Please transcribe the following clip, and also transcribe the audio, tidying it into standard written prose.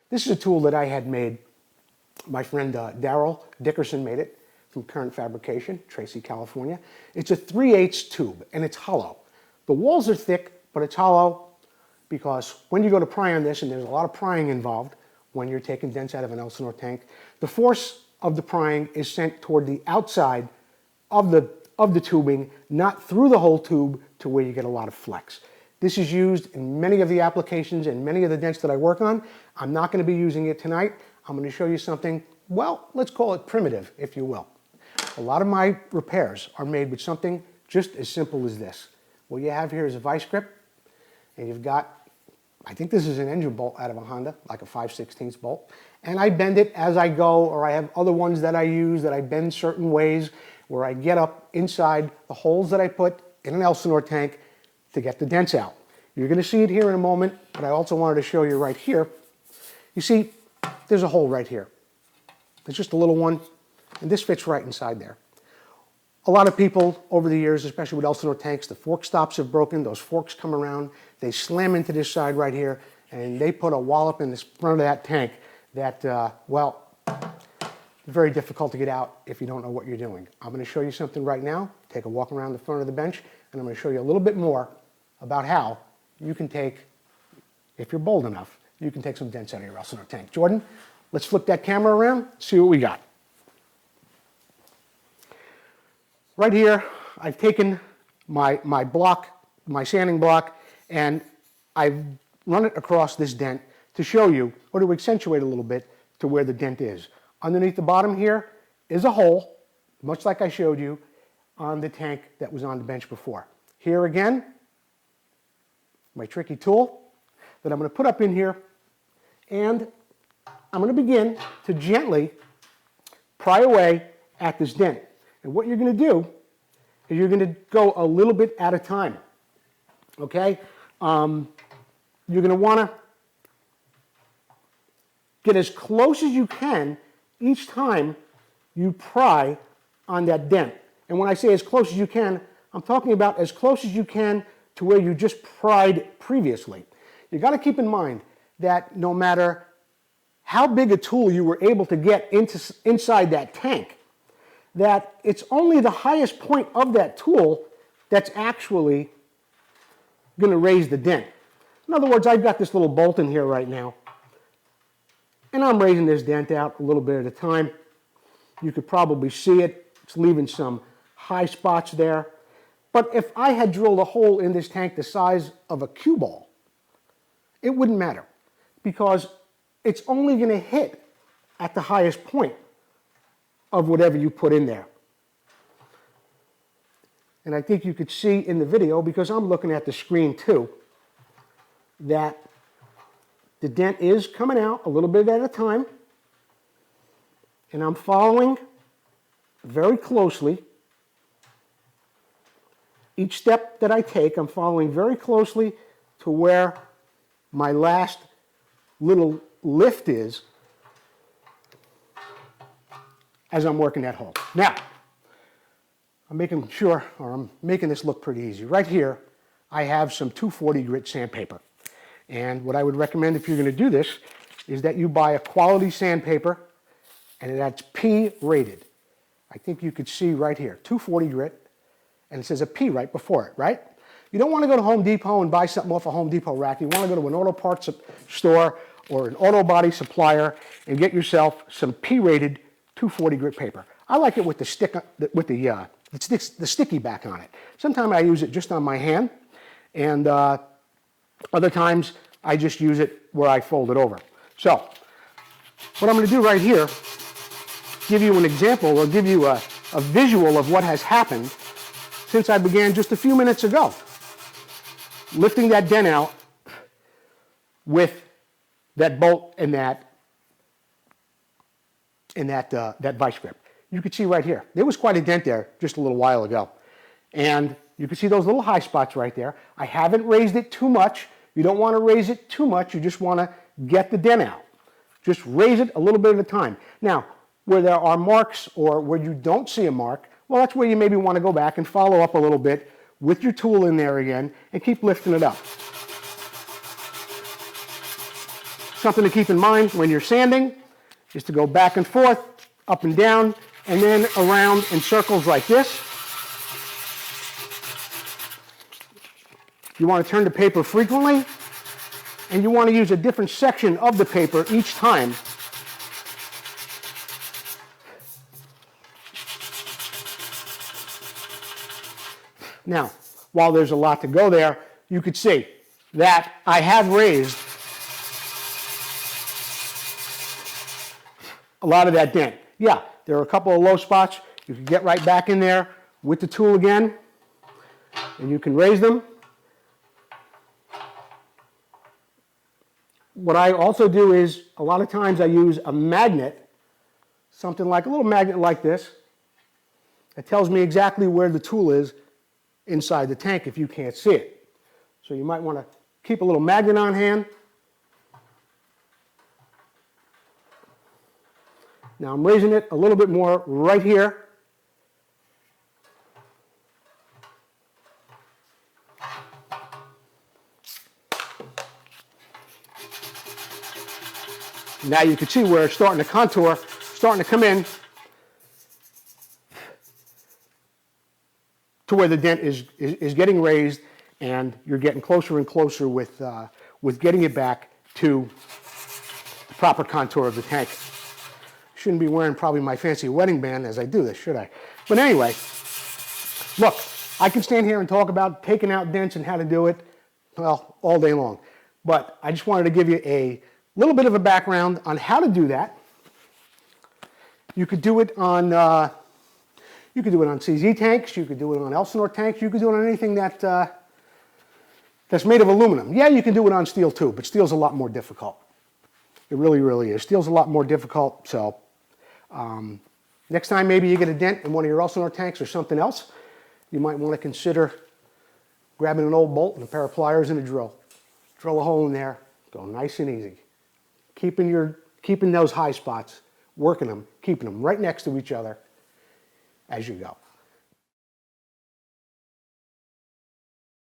This is a tool that I had made. My friend Daryl Dickerson made it from Current Fabrication, Tracy, California. It's a 3/8 tube, and it's hollow. The walls are thick, but it's hollow because when you go to pry on this, and there's a lot of prying involved when you're taking dents out of an Elsinore tank, the force of the prying is sent toward the outside of the tubing, not through the whole tube to where you get a lot of flex. This is used in many of the applications and many of the dents that I work on. I'm not going to be using it tonight. I'm going to show you something, well, let's call it primitive, if you will. A lot of my repairs are made with something just as simple as this. What you have here is a vice grip, and you've got, I think this is an engine bolt out of a Honda, like a 5/16 bolt. And I bend it as I go, or I have other ones that I use that I bend certain ways where I get up inside the holes that I put in an Elsinore tank to get the dents out. You're going to see it here in a moment, but I also wanted to show you right here. You see, there's a hole right here. It's just a little one, and this fits right inside there. A lot of people over the years, especially with Elsinore tanks, the fork stops have broken, those forks come around, they slam into this side right here, and they put a wallop in the front of that tank that, well, very difficult to get out if you don't know what you're doing. I'm going to show you something right now, take a walk around the front of the bench, and I'm going to show you a little bit more about how you can take, if you're bold enough, you can take some dents out of your Elsinore tank. Jordan, let's flip that camera around, see what we got. Right here, I've taken my block, my sanding block, and I've run it across this dent to show you, or to accentuate a little bit, to where the dent is. Underneath the bottom here is a hole, much like I showed you on the tank that was on the bench before. Here again, my tricky tool that I'm going to put up in here, and I'm going to begin to gently pry away at this dent. And what you're going to do is you're going to go a little bit at a time, okay? You're going to want to get as close as you can each time you pry on that dent. And when I say as close as you can, I'm talking about as close as you can to where you just pried previously. You got to keep in mind that no matter how big a tool you were able to get inside that tank, that it's only the highest point of that tool that's actually going to raise the dent. In other words, I've got this little bolt in here right now, and I'm raising this dent out a little bit at a time. You could probably see it. It's leaving some high spots there. But if I had drilled a hole in this tank the size of a cue ball, it wouldn't matter, because it's only going to hit at the highest point of whatever you put in there. And I think you could see in the video, because I'm looking at the screen too, that the dent is coming out a little bit at a time, and I'm following very closely. Each step that I take, I'm following very closely to where my last little lift is as I'm working that hole. Now, I'm making sure, or I'm making this look pretty easy. Right here, I have some 240 grit sandpaper. And what I would recommend if you're going to do this is that you buy a quality sandpaper, and that's P rated. I think you could see right here, 240 grit, and it says a P right before it, right? You don't want to go to Home Depot and buy something off a Home Depot rack. You want to go to an auto parts store or an auto body supplier and get yourself some P-rated 240 grit paper. I like it with the sticky back on it. Sometimes I use it just on my hand, and other times I just use it where I fold it over. So what I'm going to do right here, give you an example, or give you a visual of what has happened since I began just a few minutes ago. Lifting that dent out with that bolt and that vice grip. You could see right here, there was quite a dent there just a little while ago. And you can see those little high spots right there. I haven't raised it too much. You don't want to raise it too much. You just want to get the dent out. Just raise it a little bit at a time. Now, where there are marks or where you don't see a mark, well, that's where you maybe want to go back and follow up a little bit with your tool in there again and keep lifting it up. Something to keep in mind when you're sanding is to go back and forth, up and down, and then around in circles like this. You want to turn the paper frequently, and you want to use a different section of the paper each time. Now, while there's a lot to go there, you could see that I have raised a lot of that dent. Yeah, there are a couple of low spots. You can get right back in there with the tool again, and you can raise them. What I also do is, a lot of times I use a magnet, something like a little magnet like this. It tells me exactly where the tool is inside the tank if you can't see it. So you might want to keep a little magnet on hand. Now I'm raising it a little bit more right here. Now you can see where it's starting to contour, starting to come in to where the dent is getting raised, and you're getting closer and closer with getting it back to the proper contour of the tank. Shouldn't be wearing probably my fancy wedding band as I do this, should I? But anyway, look, I can stand here and talk about taking out dents and how to do it, well, all day long. But I just wanted to give you a little bit of a background on how to do that. You could do it on CZ tanks. You could do it on Elsinore tanks. You could do it on anything that's made of aluminum. Yeah, you can do it on steel too, but steel's a lot more difficult. It really, really is. Steel's a lot more difficult. So next time maybe you get a dent in one of your Elsinore tanks or something else, you might want to consider grabbing an old bolt and a pair of pliers and a drill. Drill a hole in there. Go nice and easy. Keeping those high spots, working them, keeping them right next to each other as you go.